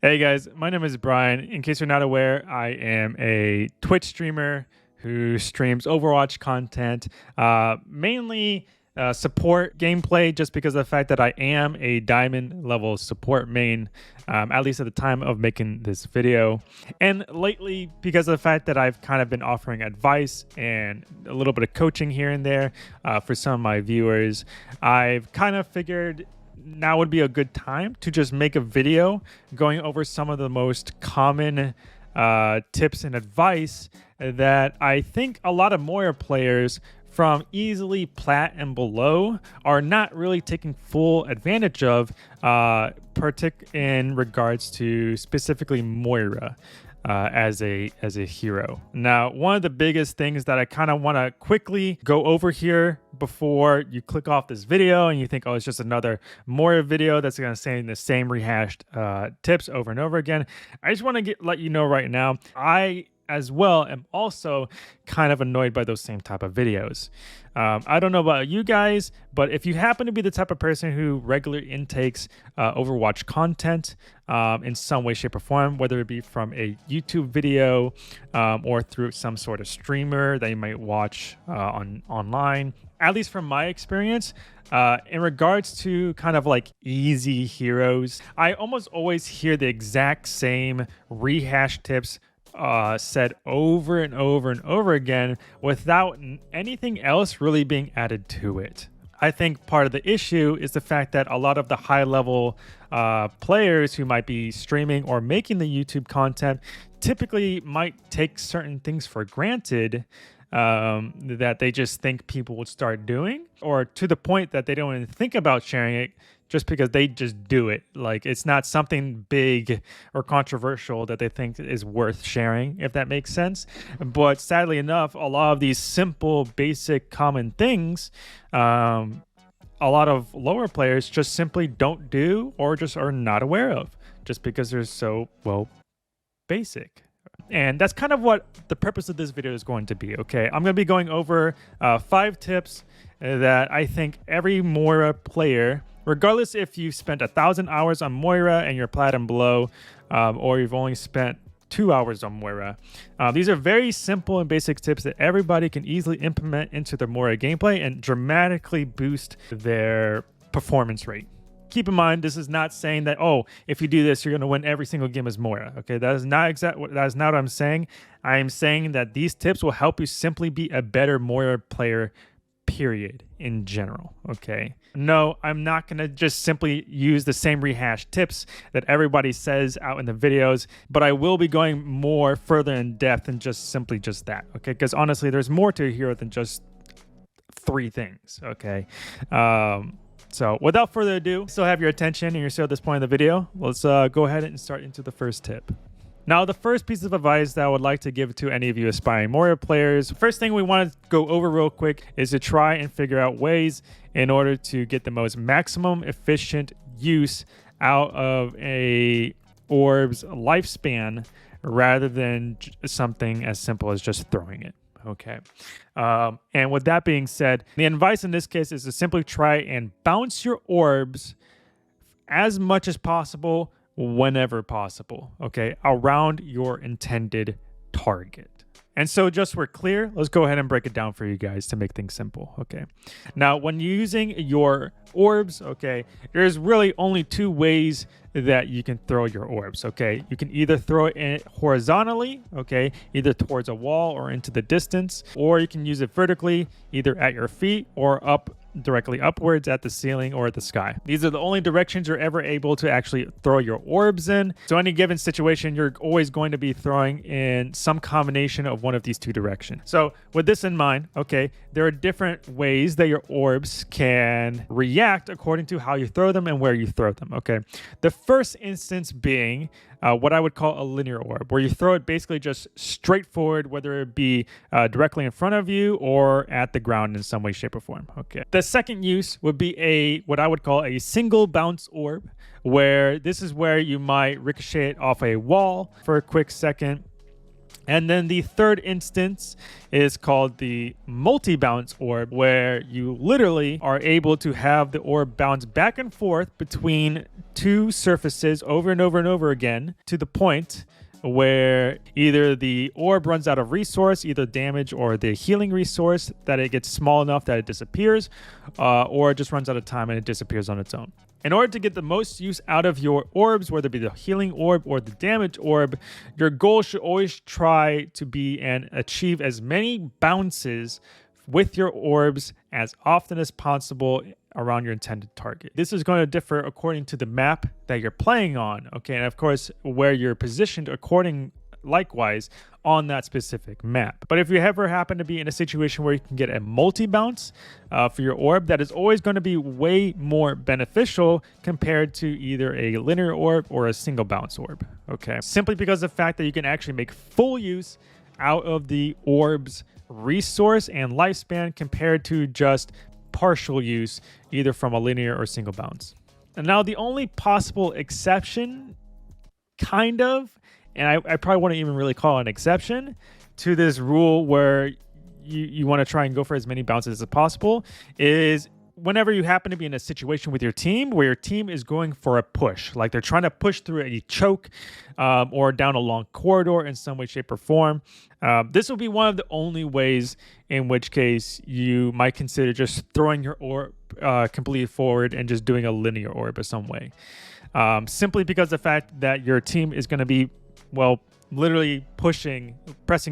Hey guys, my name is Brian. In case you're not aware, I am a Twitch streamer who streams Overwatch content, mainly support gameplay, just because of the fact that I am a diamond level support main, at least at the time of making this video. And lately, because of the fact that I've kind of been offering advice and a little bit of coaching here and there for some of my viewers, I've kind of figured now would be a good time to just make a video going over some of the most common tips and advice that I think a lot of Moira players from easily plat and below are not really taking full advantage of, in regards to specifically Moira. As a hero. Now, one of the biggest things that I kind of want to quickly go over here before you click off this video and you think, oh, it's just another Moira video that's going to say the same rehashed tips over and over again. I just want to let you know right now, I as well am also kind of annoyed by those same type of videos. I don't know about you guys, but if you happen to be the type of person who regularly intakes Overwatch content in some way, shape, or form, whether it be from a YouTube video or through some sort of streamer that you might watch online, at least from my experience, in regards to kind of like easy heroes, I almost always hear the exact same rehash tips said over and over and over again without anything else really being added to it. I think part of the issue is the fact that a lot of the high level players who might be streaming or making the YouTube content typically might take certain things for granted that they just think people would start doing, or to the point that they don't even think about sharing it just because they just do it. Like, it's not something big or controversial that they think is worth sharing, if that makes sense. But sadly enough, a lot of these simple, basic, common things, a lot of lower players just simply don't do or just are not aware of, just because they're so, well, basic. And that's kind of what the purpose of this video is going to be, okay? I'm going to be going over 5 tips that I think every Moira player, regardless if you've spent 1,000 hours on Moira and you're plat and below, or you've only spent 2 hours on Moira. These are very simple and basic tips that everybody can easily implement into their Moira gameplay and dramatically boost their performance rate. Keep in mind, this is not saying that, oh, if you do this, you're going to win every single game as Moira. Okay, that is not what I'm saying. I am saying that these tips will help you simply be a better Moira player, period, in general. Okay, no, I'm not going to just simply use the same rehashed tips that everybody says out in the videos, but I will be going more further in depth than just that. Okay, because honestly, there's more to a hero than just 3 things. Okay. So without further ado, still have your attention and you're still at this point in the video, let's go ahead and start into the first tip. Now, the first piece of advice that I would like to give to any of you aspiring Moira players, first thing we want to go over real quick is to try and figure out ways in order to get the most maximum efficient use out of a Orbs lifespan rather than something as simple as just throwing it. Okay. And with that being said, the advice in this case is to simply try and bounce your orbs as much as possible whenever possible, okay, around your intended target. And so just we're clear, let's go ahead and break it down for you guys to make things simple, okay? Now, when you're using your orbs, okay, there's really only 2 ways that you can throw your orbs, okay? You can either throw it in horizontally, okay, either towards a wall or into the distance, or you can use it vertically, either at your feet or directly upwards at the ceiling or at the sky. These are the only directions you're ever able to actually throw your orbs in. So any given situation, you're always going to be throwing in some combination of one of these 2 directions. So with this in mind, okay, there are different ways that your orbs can react according to how you throw them and where you throw them, okay? The first instance being what I would call a linear orb, where you throw it basically just straight forward, whether it be directly in front of you or at the ground in some way, shape, or form. Okay. The second use would be what I would call a single bounce orb, where this is where you might ricochet it off a wall for a quick second, And then the third instance is called the multi-bounce orb, where you literally are able to have the orb bounce back and forth between two surfaces over and over and over again, to the point where either the orb runs out of resource, either damage or the healing resource, that it gets small enough that it disappears, or it just runs out of time and it disappears on its own. In order to get the most use out of your orbs, whether it be the healing orb or the damage orb, your goal should always try to be and achieve as many bounces with your orbs as often as possible around your intended target. This is going to differ according to the map that you're playing on, okay, and of course where you're positioned likewise on that specific map. But if you ever happen to be in a situation where you can get a multi-bounce for your orb, that is always going to be way more beneficial compared to either a linear orb or a single bounce orb, okay? Simply because of the fact that you can actually make full use out of the orb's resource and lifespan compared to just partial use either from a linear or single bounce. And now the only possible exception, kind of, and I probably wouldn't even really call it an exception to this rule where you want to try and go for as many bounces as possible, is whenever you happen to be in a situation with your team where your team is going for a push, like they're trying to push through a choke or down a long corridor in some way, shape, or form. This will be one of the only ways in which case you might consider just throwing your orb completely forward and just doing a linear orb of some way. Simply because the fact that your team is going to be, well, literally pressing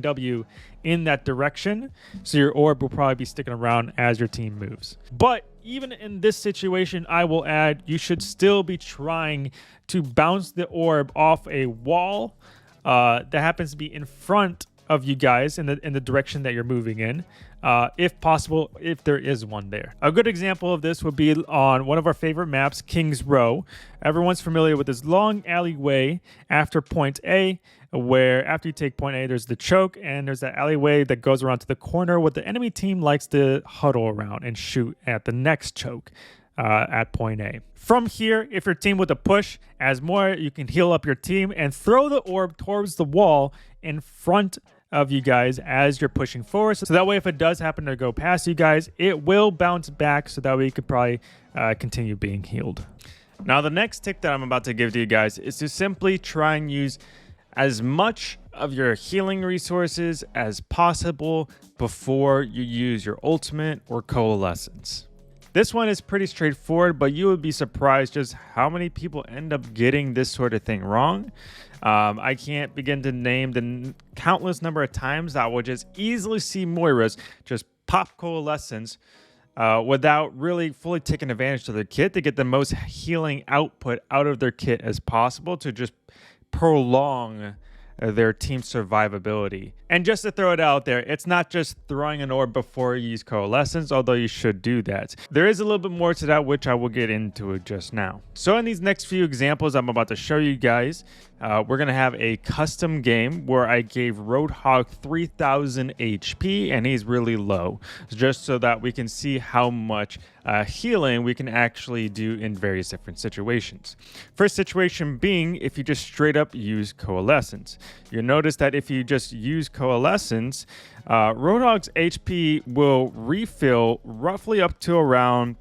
W in that direction. So your orb will probably be sticking around as your team moves. But even in this situation, I will add, you should still be trying to bounce the orb off a wall that happens to be in front of you guys in the direction that you're moving in, if possible, if there is one there. A good example of this would be on one of our favorite maps, King's Row. Everyone's familiar with this long alleyway after point A, where after you take point A, there's the choke, and there's that alleyway that goes around to the corner where the enemy team likes to huddle around and shoot at the next choke at point A. From here, if your team with a push as more, you can heal up your team and throw the orb towards the wall in front of you guys as you're pushing forward. So that way, if it does happen to go past you guys, it will bounce back, so that way you could probably continue being healed. Now, the next tip that I'm about to give to you guys is to simply try and use as much of your healing resources as possible before you use your ultimate or coalescence. This one is pretty straightforward, but you would be surprised just how many people end up getting this sort of thing wrong. I can't begin to name the countless number of times that I would just easily see Moiras just pop coalescence without really fully taking advantage of their kit to get the most healing output out of their kit as possible to just prolong their team survivability. And just to throw it out there, it's not just throwing an orb before you use coalescence, although you should do that. There is a little bit more to that, which I will get into just now. So in these next few examples I'm about to show you guys, we're going to have a custom game where I gave Roadhog 3000 HP and he's really low, just so that we can see how much healing we can actually do in various different situations. First situation being if you just straight up use coalescence. You'll notice that if you just use coalescence, Roadhog's HP will refill roughly up to around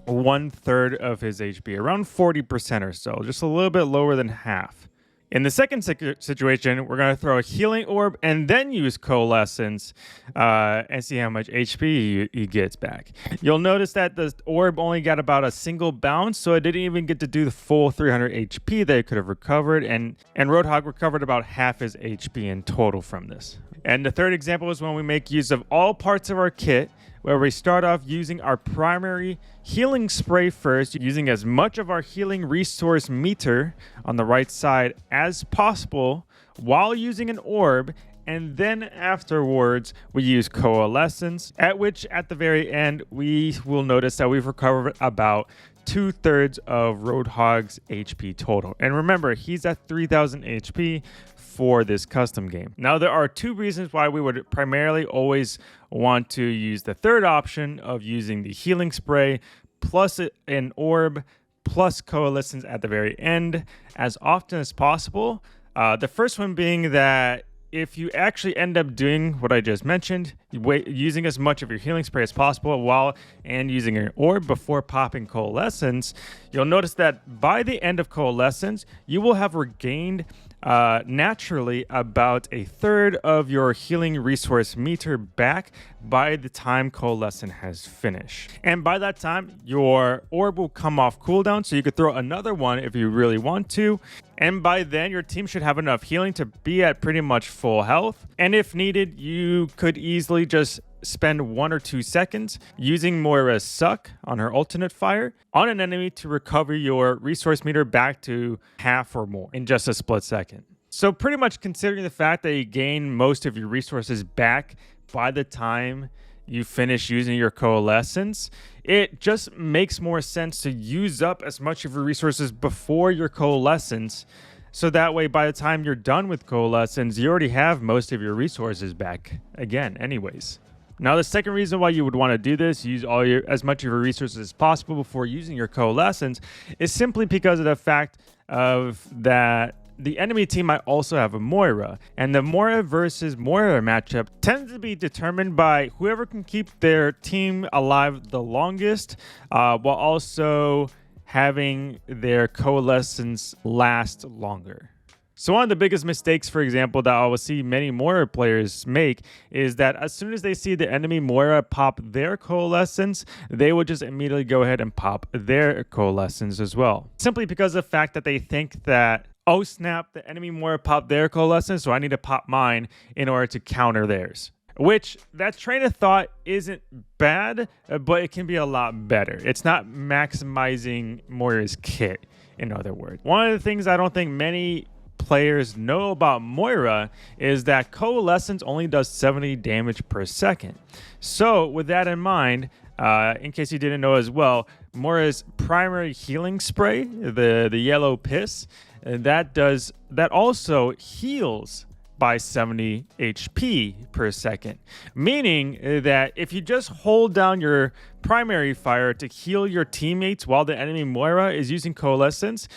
1/3 of his HP, around 40% or so, just a little bit lower than half. In the second situation, we're going to throw a healing orb and then use coalescence and see how much HP he gets back. You'll notice that the orb only got about a single bounce, so it didn't even get to do the full 300 HP that it could have recovered, and Roadhog recovered about half his HP in total from this. And the third example is when we make use of all parts of our kit, where we start off using our primary healing spray first, using as much of our healing resource meter on the right side as possible while using an orb, and then afterwards we use coalescence, at which at the very end we will notice that we've recovered about 2/3 of Roadhog's HP total. And remember, he's at 3000 HP for this custom game. Now, there are two reasons why we would primarily always want to use the third option of using the healing spray plus an orb plus coalescence at the very end as often as possible. The first one being that if you actually end up doing what I just mentioned, using as much of your healing spray as possible and using an orb before popping Coalescence, you'll notice that by the end of Coalescence, you will have regained naturally about a third of your healing resource meter back by the time Coalescence has finished. And by that time, your orb will come off cooldown, so you could throw another one if you really want to. And by then, your team should have enough healing to be at pretty much full health. And if needed, you could easily just spend 1 or 2 seconds using Moira's Suck on her alternate fire on an enemy to recover your resource meter back to half or more in just a split second. So pretty much considering the fact that you gain most of your resources back by the time you finish using your Coalescence, it just makes more sense to use up as much of your resources before your Coalescence, so that way by the time you're done with Coalescence, you already have most of your resources back again anyways. Now, the second reason why you would want to do this, use as much of your resources as possible before using your Coalescence, is simply because of the fact of that the enemy team might also have a Moira, and the Moira versus Moira matchup tends to be determined by whoever can keep their team alive the longest, while also having their Coalescence last longer. So one of the biggest mistakes, for example, that I will see many Moira players make is that as soon as they see the enemy Moira pop their Coalescence, they will just immediately go ahead and pop their Coalescence as well. Simply because of the fact that they think that, oh snap, the enemy Moira popped their Coalescence, so I need to pop mine in order to counter theirs. Which, that train of thought isn't bad, but it can be a lot better. It's not maximizing Moira's kit, in other words. One of the things I don't think many players know about Moira is that Coalescence only does 70 damage per second. So with that in mind, in case you didn't know as well, Moira's primary healing spray, the yellow piss, that also heals by 70 HP per second, meaning that if you just hold down your primary fire to heal your teammates while the enemy Moira is using Coalescence,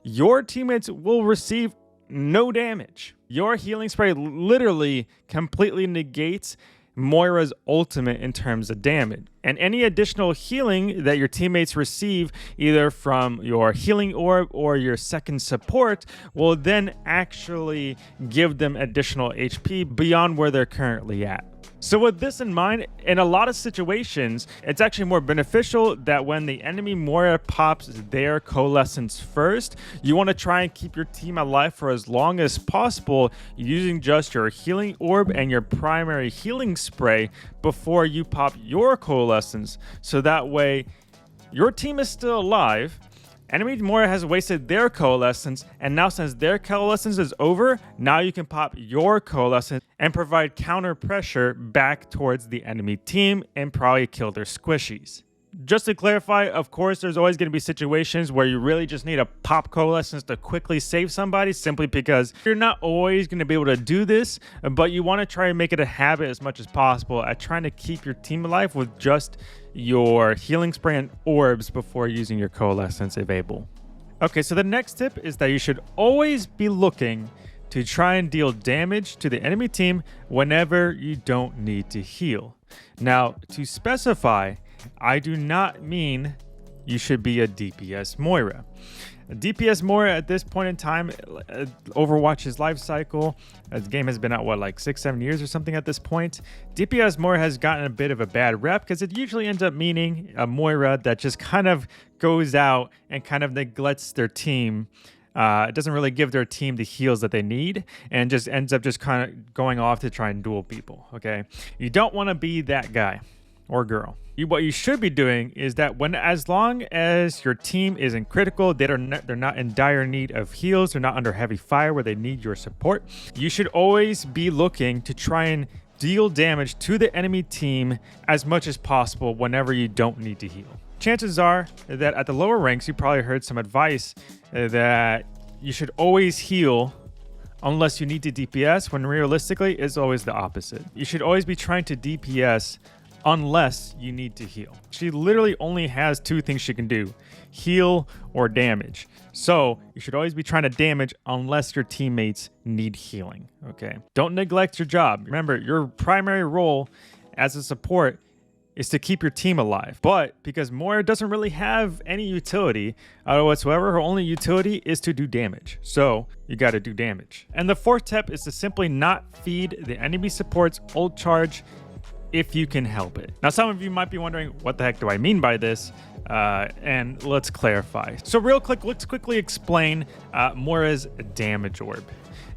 your teammates will receive no damage. Your healing spray literally completely negates Moira's ultimate in terms of damage. And any additional healing that your teammates receive, either from your healing orb or your second support, will then actually give them additional HP beyond where they're currently at. So with this in mind, in a lot of situations, it's actually more beneficial that when the enemy Moira pops their Coalescence first, you want to try and keep your team alive for as long as possible using just your healing orb and your primary healing spray before you pop your Coalescence. So that way, your team is still alive. Enemy Moira has wasted their Coalescence, and now since their Coalescence is over, now you can pop your Coalescence and provide counter pressure back towards the enemy team and probably kill their squishies. Just to clarify, of course, there's always going to be situations where you really just need a pop Coalescence to quickly save somebody, simply because you're not always going to be able to do this, but you want to try and make it a habit as much as possible at trying to keep your team alive with just your healing spray and orbs before using your Coalescence if able. Okay, so the next tip is that you should always be looking to try and deal damage to the enemy team whenever you don't need to heal. Now, to specify, I do not mean you should be a DPS Moira. A DPS Moira at this point in time, Overwatch's life cycle, the game has been out, what, like 6-7 years or something at this point. DPS Moira has gotten a bit of a bad rep because it usually ends up meaning a Moira that just kind of goes out and kind of neglects their team. It doesn't really give their team the heals that they need and just ends up just kind of going off to try and duel people, okay? You don't want to be that guy or girl. What you should be doing is that as long as your team is in critical, they're not in dire need of heals, they're not under heavy fire where they need your support, you should always be looking to try and deal damage to the enemy team as much as possible whenever you don't need to heal. Chances are that at the lower ranks, you probably heard some advice that you should always heal unless you need to DPS, when realistically, it's always the opposite. You should always be trying to DPS unless you need to heal. She literally only has two things she can do: heal or damage. So you should always be trying to damage unless your teammates need healing, okay? Don't neglect your job. Remember, your primary role as a support is to keep your team alive. But because Moira doesn't really have any utility whatsoever, her only utility is to do damage. So you got to do damage. And the fourth tip is to simply not feed the enemy support's ult charge if you can help it. Now, some of you might be wondering, what the heck do I mean by this? And let's clarify. So real quick, let's quickly explain Moira's damage orb.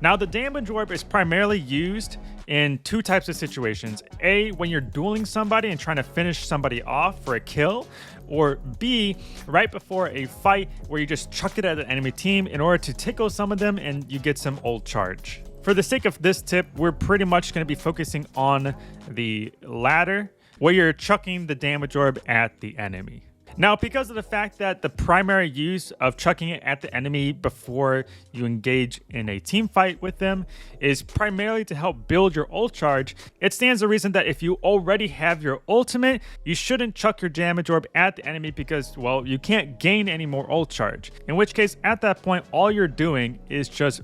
Now, the damage orb is primarily used in two types of situations. A, when you're dueling somebody and trying to finish somebody off for a kill, or B, right before a fight where you just chuck it at the enemy team in order to tickle some of them and you get some ult charge. For the sake of this tip, we're pretty much going to be focusing on the latter, where you're chucking the damage orb at the enemy. Now, because of the fact that the primary use of chucking it at the enemy before you engage in a team fight with them is primarily to help build your ult charge, it stands to reason that if you already have your ultimate, you shouldn't chuck your damage orb at the enemy because, well, you can't gain any more ult charge. In which case, at that point, all you're doing is just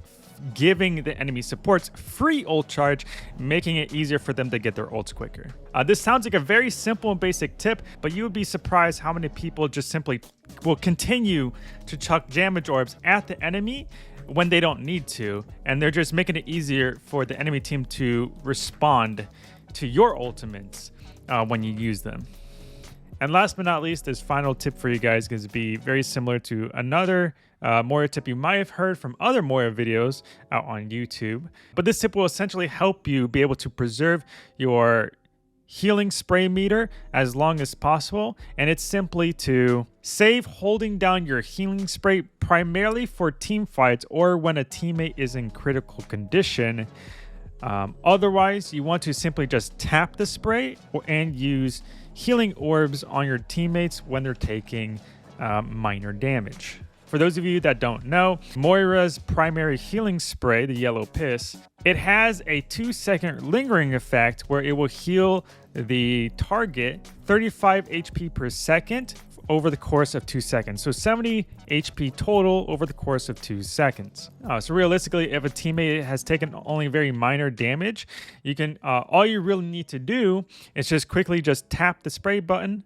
giving the enemy supports free ult charge, making it easier for them to get their ults quicker. This sounds like a very simple and basic tip, but you would be surprised how many people just simply will continue to chuck damage orbs at the enemy when they don't need to, and they're just making it easier for the enemy team to respond to your ultimates when you use them. And last but not least, this final tip for you guys is going to be very similar to another Moira tip you might have heard from other Moira videos out on YouTube. But this tip will essentially help you be able to preserve your healing spray meter as long as possible. And it's simply to save holding down your healing spray primarily for team fights or when a teammate is in critical condition. Otherwise, you want to simply just tap the spray and use healing orbs on your teammates when they're taking minor damage. For those of you that don't know, Moira's primary healing spray, the yellow piss, it has a 2-second lingering effect where it will heal the target 35 HP per second over the course of 2 seconds. So 70 HP total over the course of 2 seconds. So realistically, if a teammate has taken only very minor damage, you can all you really need to do is just quickly just tap the spray button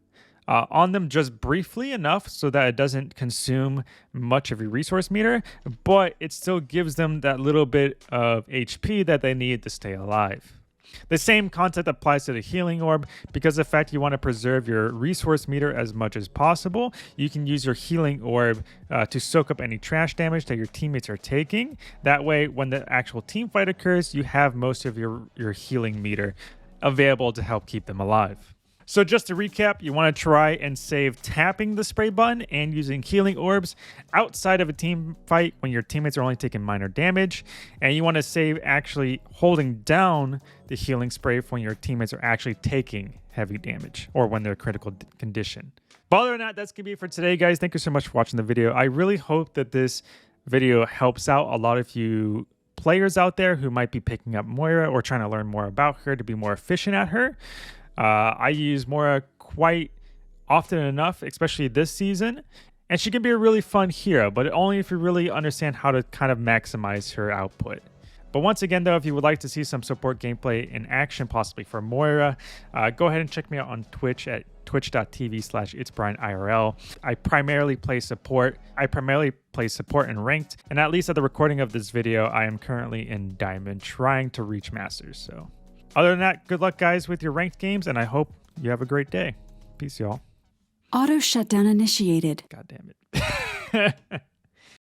on them just briefly enough so that it doesn't consume much of your resource meter, but it still gives them that little bit of HP that they need to stay alive. The same concept applies to the healing orb. Because of the fact you want to preserve your resource meter as much as possible, you can use your healing orb to soak up any trash damage that your teammates are taking. That way, when the actual team fight occurs, you have most of your healing meter available to help keep them alive. So just to recap, you want to try and save tapping the spray button and using healing orbs outside of a team fight when your teammates are only taking minor damage. And you want to save actually holding down the healing spray for when your teammates are actually taking heavy damage or when they're critical condition. But other than that, that's going to be it for today, guys. Thank you so much for watching the video. I really hope that this video helps out a lot of you players out there who might be picking up Moira or trying to learn more about her to be more efficient at her. I use Moira quite often enough, especially this season, and she can be a really fun hero, but only if you really understand how to kind of maximize her output. But once again, though, if you would like to see some support gameplay in action, possibly for Moira, go ahead and check me out on Twitch at twitch.tv/itsbrianirl. I primarily play support and ranked, and at least at the recording of this video, I am currently in Diamond trying to reach Masters. So other than that, good luck, guys, with your ranked games, and I hope you have a great day. Peace, y'all. Auto shutdown initiated. God damn it.